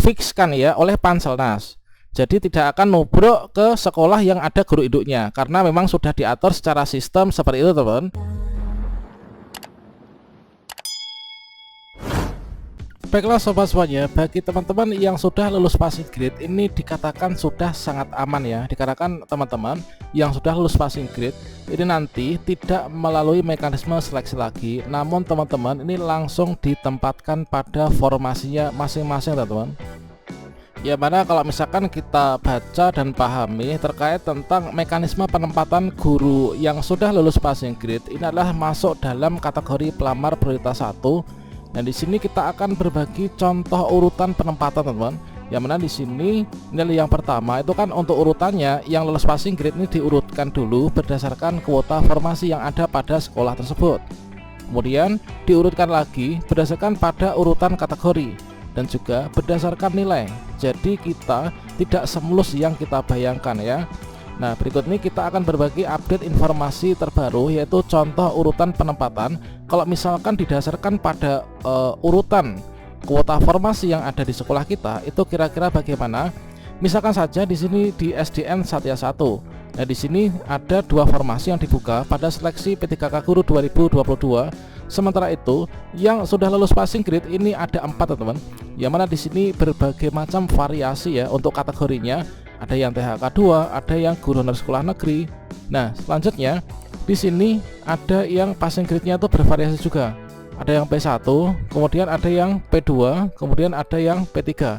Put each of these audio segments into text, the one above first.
difixkan ya oleh Panselnas. Jadi tidak akan nubruk ke sekolah yang ada guru induknya karena memang sudah diatur secara sistem seperti itu, teman. Baiklah sobat semuanya, bagi teman-teman yang sudah lulus passing grade ini dikatakan sudah sangat aman ya. Dikarenakan teman-teman yang sudah lulus passing grade ini nanti tidak melalui mekanisme seleksi lagi, namun teman-teman ini langsung ditempatkan pada formasinya masing-masing, teman-teman. Ya, mana kalau misalkan kita baca dan pahami terkait tentang mekanisme penempatan guru yang sudah lulus passing grade, ini adalah masuk dalam kategori pelamar prioritas 1. Nah, di sini kita akan berbagi contoh urutan penempatan, teman-teman. Yang mana di sini nilai yang pertama itu kan untuk urutannya yang lulus passing grade ini diurutkan dulu berdasarkan kuota formasi yang ada pada sekolah tersebut. Kemudian diurutkan lagi berdasarkan pada urutan kategori dan juga berdasarkan nilai. Jadi kita tidak semulus yang kita bayangkan ya. Nah, berikut ini kita akan berbagi update informasi terbaru, yaitu contoh urutan penempatan. Kalau misalkan didasarkan pada urutan kuota formasi yang ada di sekolah kita, itu kira-kira bagaimana? Misalkan saja di sini di SDN Satya 1. Nah, di sini ada 2 formasi yang dibuka pada seleksi P3K Guru 2022. Sementara itu, yang sudah lulus passing grade ini ada 4, teman-teman. Yang mana di sini berbagai macam variasi ya untuk kategorinya. Ada yang THK 2, ada yang guru honor sekolah negeri. Nah, selanjutnya di sini ada yang passing grade-nya itu bervariasi juga. Ada yang P1, kemudian ada yang P2, kemudian ada yang P3.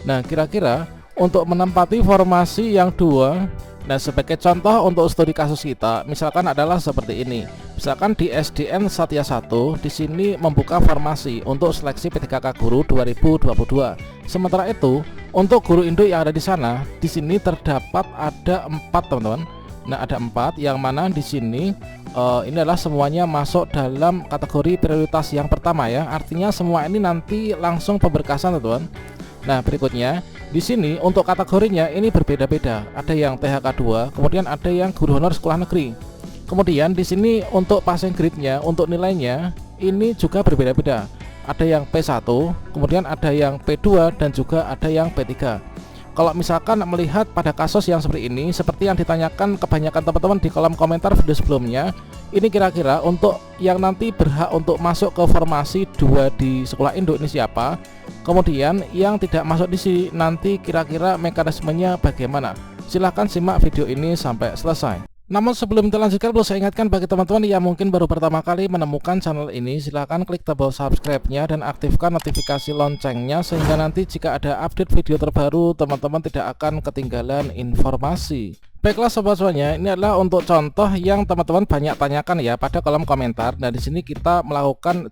Nah, kira-kira untuk menempati formasi yang 2, nah sebagai contoh untuk studi kasus kita, misalkan adalah seperti ini. Misalkan di SDN Satya 1 di sini membuka formasi untuk seleksi P3K Guru 2022. Sementara itu, untuk guru induk yang ada di sana, di sini terdapat ada 4, teman-teman. Nah, ada 4 yang mana di sini ini adalah semuanya masuk dalam kategori prioritas yang pertama ya. Artinya semua ini nanti langsung pemberkasan, teman-teman. Nah, berikutnya di sini untuk kategorinya ini berbeda-beda. Ada yang THK 2, kemudian ada yang guru honor sekolah negeri. Kemudian di sini untuk passing grade-nya, untuk nilainya ini juga berbeda-beda. Ada yang P1, kemudian ada yang P2 dan juga ada yang P3. Kalau misalkan melihat pada kasus yang seperti ini, seperti yang ditanyakan kebanyakan teman-teman di kolom komentar video sebelumnya, ini kira-kira untuk yang nanti berhak untuk masuk ke formasi 2 di sekolah induk ini siapa? Kemudian yang tidak masuk di sini nanti kira-kira mekanismenya bagaimana? Silahkan simak video ini sampai selesai. Namun sebelum kita lanjutkan, perlu saya ingatkan bagi teman-teman yang mungkin baru pertama kali menemukan channel ini, silahkan klik tombol subscribe-nya dan aktifkan notifikasi loncengnya, sehingga nanti jika ada update video terbaru, teman-teman tidak akan ketinggalan informasi. Baiklah sobat semuanya, ini adalah untuk contoh yang teman-teman banyak tanyakan ya pada kolom komentar. Nah, di sini kita melakukan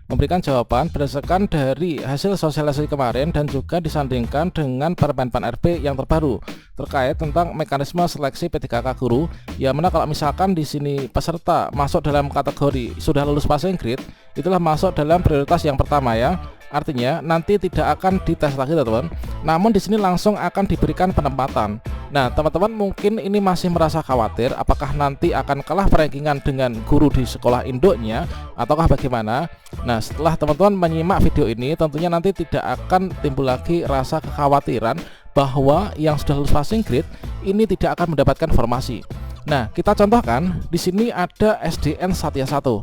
memberikan jawaban berdasarkan dari hasil sosialisasi kemarin dan juga disandingkan dengan Permen Pan RB yang terbaru terkait tentang mekanisme seleksi P3K Guru. Ya, mana kalau misalkan di sini peserta masuk dalam kategori sudah lulus passing grade, itulah masuk dalam prioritas yang pertama ya. Artinya nanti tidak akan dites lagi, teman-teman. Namun di sini langsung akan diberikan penempatan. Nah, teman-teman mungkin ini masih merasa khawatir apakah nanti akan kalah rankingan dengan guru di sekolah induknya ataukah bagaimana. Nah, setelah teman-teman menyimak video ini, tentunya nanti tidak akan timbul lagi rasa kekhawatiran bahwa yang sudah lulus passing grade ini tidak akan mendapatkan formasi. Nah, kita contohkan di sini ada SDN Satya 1.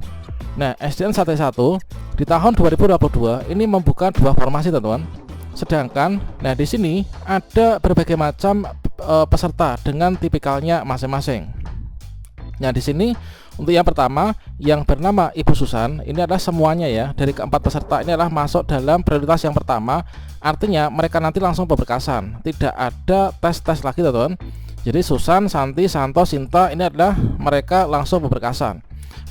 Nah, SDN Satya 1 di tahun 2022 ini membuka 2 formasi, teman-teman. Sedangkan nah di sini ada berbagai macam peserta dengan tipikalnya masing-masing. Nah, di sini untuk yang pertama yang bernama Ibu Susan, ini adalah semuanya ya, dari keempat peserta ini adalah masuk dalam prioritas yang pertama. Artinya mereka nanti langsung pemberkasan, tidak ada tes-tes lagi, teman-teman. Jadi Susan, Santi, Santo, Sinta ini adalah mereka langsung pemberkasan.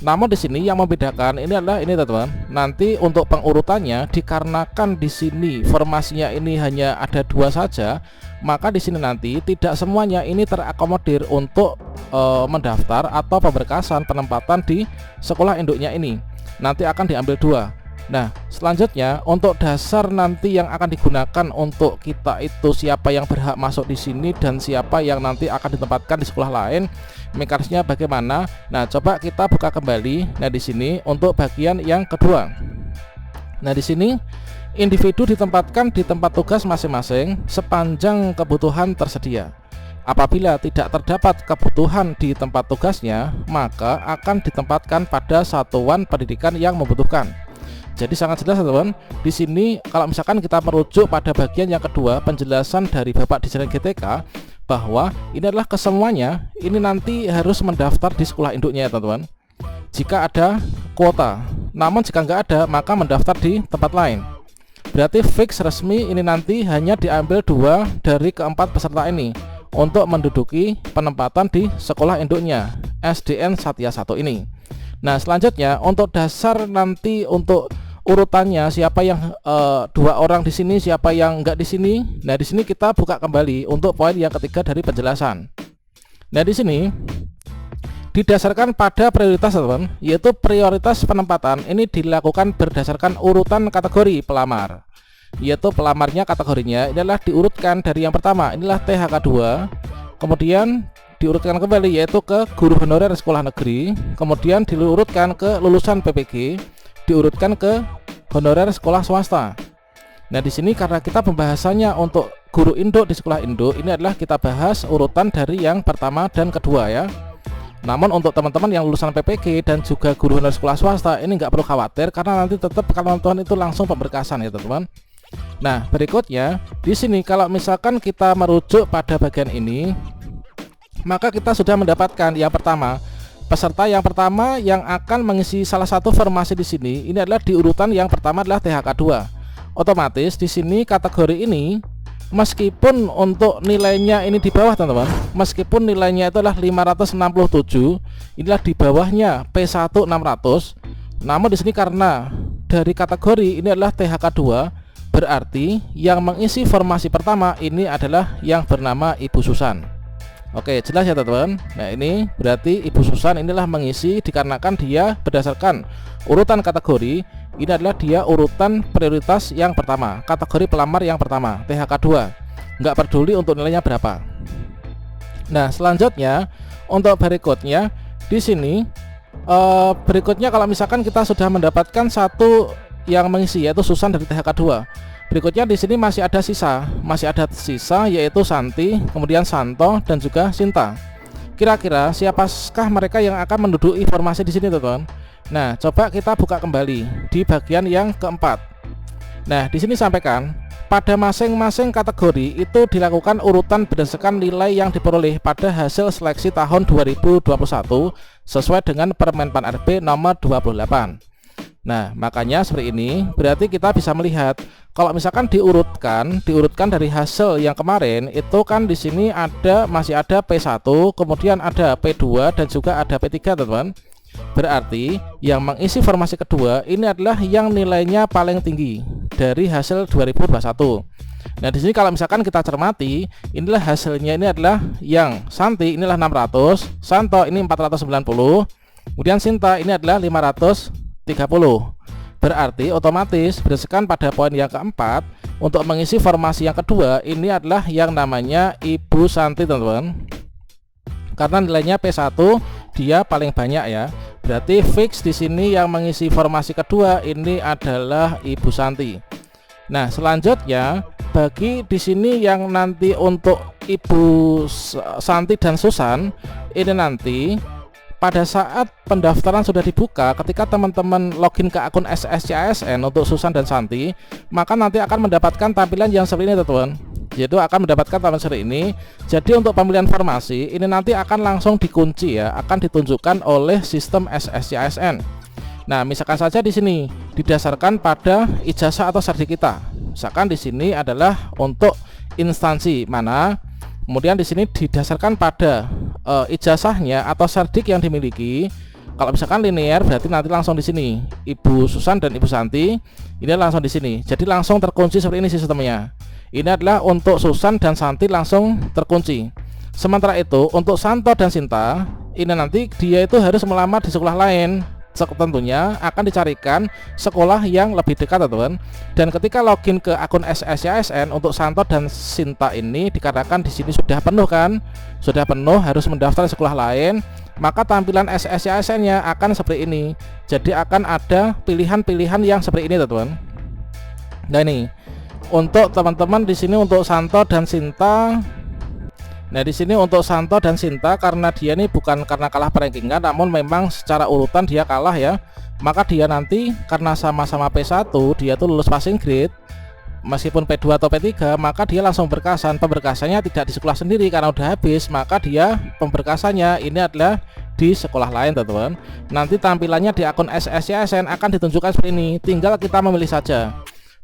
Namun di sini yang membedakan ini adalah ini, teman-teman. Nanti untuk pengurutannya dikarenakan di sini formasinya ini hanya ada 2 saja, maka di sini nanti tidak semuanya ini terakomodir untuk mendaftar atau pemberkasan penempatan di sekolah induknya ini. Nanti akan diambil 2. Nah, selanjutnya untuk dasar nanti yang akan digunakan untuk kita itu siapa yang berhak masuk di sini dan siapa yang nanti akan ditempatkan di sekolah lain, mekanismenya bagaimana. Nah, coba kita buka kembali. Nah, di sini untuk bagian yang kedua. Nah, di sini Individu ditempatkan di tempat tugas masing-masing sepanjang kebutuhan tersedia. Apabila tidak terdapat kebutuhan di tempat tugasnya, maka akan ditempatkan pada satuan pendidikan yang membutuhkan. Jadi sangat jelas teman-teman. Di sini kalau misalkan kita merujuk pada bagian yang kedua penjelasan dari Bapak Dirjen GTK bahwa ini adalah kesemuanya ini nanti harus mendaftar di sekolah induknya ya teman-teman. Jika ada kuota, namun jika nggak ada maka mendaftar di tempat lain. Berarti fix resmi ini nanti hanya diambil 2 dari keempat peserta ini untuk menduduki penempatan di sekolah induknya SDN Satya 1 ini. Nah selanjutnya untuk dasar nanti untuk urutannya siapa yang 2 orang di sini, siapa yang enggak di sini. Nah di sini kita buka kembali untuk poin yang ketiga dari penjelasan. Nah di sini didasarkan pada prioritas teman, yaitu prioritas penempatan ini dilakukan berdasarkan urutan kategori pelamar, yaitu pelamarnya kategorinya adalah diurutkan dari yang pertama inilah THK 2, kemudian diurutkan kembali yaitu ke guru honorer sekolah negeri, kemudian diurutkan ke lulusan PPG, diurutkan ke honorer sekolah swasta. Nah di sini karena kita pembahasannya untuk guru induk di sekolah induk, ini adalah kita bahas urutan dari yang pertama dan kedua ya. Namun untuk teman-teman yang lulusan PPG dan juga guru honorer sekolah swasta ini nggak perlu khawatir karena nanti tetap teman-teman itu langsung pemberkasan ya teman-teman. Nah berikutnya di sini kalau misalkan kita merujuk pada bagian ini, maka kita sudah mendapatkan yang pertama. Peserta yang pertama yang akan mengisi salah satu formasi di sini ini adalah di urutan yang pertama adalah THK 2. Otomatis di sini kategori ini meskipun untuk nilainya ini di bawah teman-teman, meskipun nilainya itu adalah 567, inilah di bawahnya P1 600. Namun di sini karena dari kategori ini adalah THK 2, berarti yang mengisi formasi pertama ini adalah yang bernama Ibu Susan. Oke jelas ya teman-teman. Nah ini berarti Ibu Susan inilah mengisi dikarenakan dia berdasarkan urutan kategori ini adalah dia urutan prioritas yang pertama, kategori pelamar yang pertama THK 2, nggak peduli untuk nilainya berapa. Nah selanjutnya untuk berikutnya di sini berikutnya kalau misalkan kita sudah mendapatkan satu yang mengisi yaitu Susan dari THK 2, berikutnya di sini masih ada sisa yaitu Santi, kemudian Santo dan juga Sinta. Kira-kira siapakah mereka yang akan menduduki formasi di sini teman-teman? Nah, coba kita buka kembali di bagian yang keempat. Nah, di sini sampaikan pada masing-masing kategori itu dilakukan urutan berdasarkan nilai yang diperoleh pada hasil seleksi tahun 2021 sesuai dengan Permenpan RB nomor 28. Nah makanya seperti ini berarti kita bisa melihat kalau misalkan diurutkan dari hasil yang kemarin itu kan di sini masih ada P1, kemudian ada P2 dan juga ada P3 teman-teman. Berarti yang mengisi formasi kedua ini adalah yang nilainya paling tinggi dari hasil 2021. Nah di sini kalau misalkan kita cermati inilah hasilnya ini adalah yang Santi inilah 600, Santo ini 490, kemudian Sinta ini adalah 530. Berarti otomatis berdasarkan pada poin yang keempat untuk mengisi formasi yang kedua ini adalah yang namanya Ibu Santi teman-teman. Karena nilainya P1 dia paling banyak ya. Berarti fix di sini yang mengisi formasi kedua ini adalah Ibu Santi. Nah, selanjutnya bagi di sini yang nanti untuk Ibu Santi dan Susan ini nanti pada saat pendaftaran sudah dibuka, ketika teman-teman login ke akun SSCASN untuk Susan dan Santi, maka nanti akan mendapatkan tampilan yang seperti ini teman-teman, yaitu akan mendapatkan tampilan seperti ini. Jadi untuk pemilihan formasi ini nanti akan langsung dikunci ya, akan ditunjukkan oleh sistem SSCASN. Nah misalkan saja di sini didasarkan pada ijazah atau sardi kita, misalkan di sini adalah untuk instansi mana, kemudian di sini didasarkan pada ijazahnya atau sardik yang dimiliki. Kalau misalkan linear berarti nanti langsung di sini Ibu Susan dan Ibu Santi ini langsung di sini. Jadi langsung terkunci seperti ini sistemnya. Ini adalah untuk Susan dan Santi langsung terkunci. Sementara itu untuk Santo dan Sinta ini nanti dia itu harus melamar di sekolah lain. Tentunya akan dicarikan sekolah yang lebih dekat teman-teman. Dan ketika login ke akun SSCASN untuk Santo dan Sinta ini dikatakan di sini sudah penuh kan, sudah penuh harus mendaftar di sekolah lain, maka tampilan SSCASN-nya akan seperti ini. Jadi akan ada pilihan-pilihan yang seperti ini teman-teman. Nah ini untuk teman-teman di sini untuk Santo dan Sinta. Nah di sini untuk Santo dan Sinta karena dia ini bukan karena kalah rankingan, namun memang secara urutan dia kalah ya. Maka dia nanti karena sama-sama P1 dia tuh lulus passing grade. Meskipun P2 atau P3 maka dia langsung berkasan. Pemberkasannya tidak di sekolah sendiri karena udah habis, maka dia pemberkasannya ini adalah di sekolah lain teman-teman. Nanti tampilannya di akun SSCSN akan ditunjukkan seperti ini, tinggal kita memilih saja.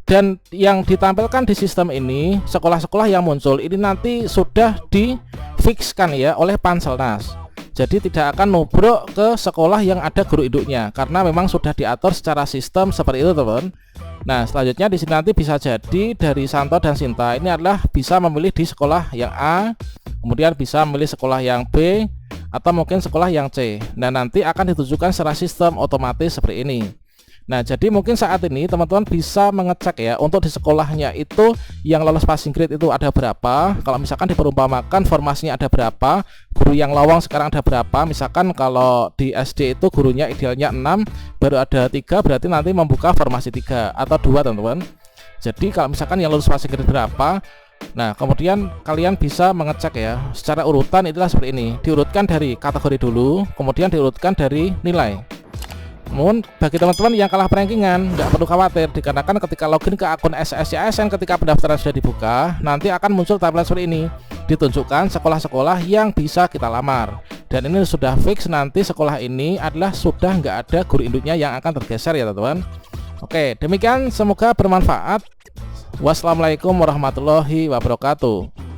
Dan yang ditampilkan di sistem ini, sekolah-sekolah yang muncul ini nanti sudah difikskan ya oleh Panselnas. Jadi tidak akan nubruk ke sekolah yang ada guru induknya karena memang sudah diatur secara sistem seperti itu teman. Nah selanjutnya di sini nanti bisa jadi dari Santo dan Sinta ini adalah bisa memilih di sekolah yang A, kemudian bisa memilih sekolah yang B, atau mungkin sekolah yang C. Nah nanti akan ditunjukkan secara sistem otomatis seperti ini. Nah jadi mungkin saat ini teman-teman bisa mengecek ya untuk di sekolahnya itu yang lolos passing grade itu ada berapa. Kalau misalkan diperumpamakan formasinya ada berapa, guru yang lowong sekarang ada berapa. Misalkan kalau di SD itu gurunya idealnya 6, baru ada 3, berarti nanti membuka formasi 3 atau 2 teman-teman. Jadi kalau misalkan yang lulus passing grade berapa, nah kemudian kalian bisa mengecek ya secara urutan. Itulah seperti ini, diurutkan dari kategori dulu, kemudian diurutkan dari nilai. Namun bagi teman-teman yang kalah rankingan nggak perlu khawatir, dikarenakan ketika login ke akun SSCSN ketika pendaftaran sudah dibuka, nanti akan muncul tampilan seperti ini, ditunjukkan sekolah-sekolah yang bisa kita lamar. Dan ini sudah fix, nanti sekolah ini adalah sudah nggak ada guru induknya yang akan tergeser ya teman-teman. Oke, demikian, semoga bermanfaat. Wassalamualaikum warahmatullahi wabarakatuh.